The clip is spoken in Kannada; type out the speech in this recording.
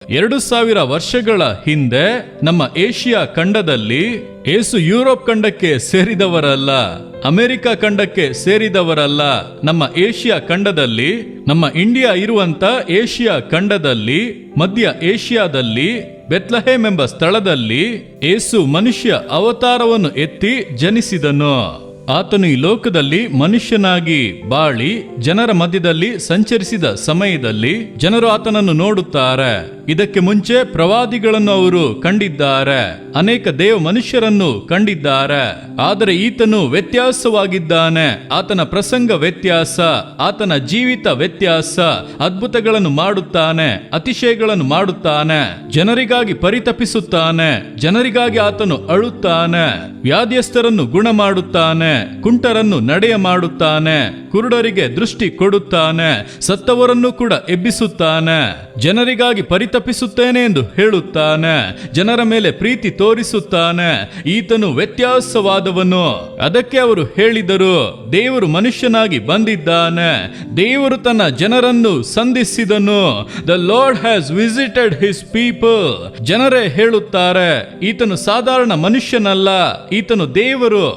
2000 ವರ್ಷಗಳ ಹಿಂದೆ ನಮ್ಮ ಏಷ್ಯಾ ಖಂಡದಲ್ಲಿ ಯೇಸು ಯುರೋಪ್ ಖಂಡಕ್ಕೆ ಸೇರಿದವರಲ್ಲ, ಅಮೆರಿಕ ಖಂಡಕ್ಕೆ ಸೇರಿದವರಲ್ಲ. ನಮ್ಮ ಏಷ್ಯಾ ಖಂಡದಲ್ಲಿ, ನಮ್ಮ ಇಂಡಿಯಾ ಇರುವಂತ ಏಷ್ಯಾ ಖಂಡದಲ್ಲಿ, ಮಧ್ಯ ಏಷ್ಯಾದಲ್ಲಿ ಬೆತ್ಲಹೇಮ್ ಎಂಬ ಸ್ಥಳದಲ್ಲಿ ಯೇಸು ಮನುಷ್ಯ ಅವತಾರವನ್ನು ಎತ್ತಿ ಜನಿಸಿದನು. ಆತನು ಈ ಲೋಕದಲ್ಲಿ ಮನುಷ್ಯನಾಗಿ ಬಾಳಿ ಜನರ ಮಧ್ಯದಲ್ಲಿ ಸಂಚರಿಸಿದ ಸಮಯದಲ್ಲಿ ಜನರು ಆತನನ್ನು ನೋಡುತ್ತಾರೆ. ಇದಕ್ಕೆ ಮುಂಚೆ ಪ್ರವಾದಿಗಳನ್ನು ಅವರು ಕಂಡಿದ್ದಾರೆ, ಅನೇಕ ದೇವ ಮನುಷ್ಯರನ್ನು ಕಂಡಿದ್ದಾರೆ. ಆದರೆ ಈತನು ವ್ಯತ್ಯಾಸವಾಗಿದ್ದಾನೆ. ಆತನ ಪ್ರಸಂಗ ವ್ಯತ್ಯಾಸ, ಆತನ ಜೀವಿತ ವ್ಯತ್ಯಾಸ. ಅದ್ಭುತಗಳನ್ನು ಮಾಡುತ್ತಾನೆ, ಅತಿಶಯಗಳನ್ನು ಮಾಡುತ್ತಾನೆ, ಜನರಿಗಾಗಿ ಪರಿತಪಿಸುತ್ತಾನೆ, ಜನರಿಗಾಗಿ ಆತನು ಅಳುತ್ತಾನೆ, ವ್ಯಾಧ್ಯಸ್ಥರನ್ನು ಗುಣ ಮಾಡುತ್ತಾನೆ, ಕುಂಟರನ್ನು ನಡೆಯ ಮಾಡುತ್ತಾನೆ, ಕುರುಡರಿಗೆ ದೃಷ್ಟಿ ಕೊಡುತ್ತಾನೆ, ಸತ್ತವರನ್ನು ಕೂಡ ಎಬ್ಬಿಸುತ್ತಾನೆ, ಜನರಿಗಾಗಿ ಪರಿತಪಿಸುತ್ತೇನೆ ಎಂದು ಹೇಳುತ್ತಾನೆ, ಜನರ ಮೇಲೆ ಪ್ರೀತಿ ತೋರಿಸುತ್ತಾನೆ. ಈತನು ವ್ಯತ್ಯಾಸವಾದವನು. ಅದಕ್ಕೆ ಅವರು ಹೇಳಿದರು, ದೇವರು ಮನುಷ್ಯನಾಗಿ ಬಂದಿದ್ದಾನೆ, ದೇವರು ತನ್ನ ಜನರನ್ನು ಸಂಧಿಸಿದನು. The lord has visited his people. ಜನರೇ ಹೇಳುತ್ತಾರೆ, ಈತನು ಸಾಧಾರಣ ಮನುಷ್ಯನಲ್ಲ, ಈತನು ದೇವರು.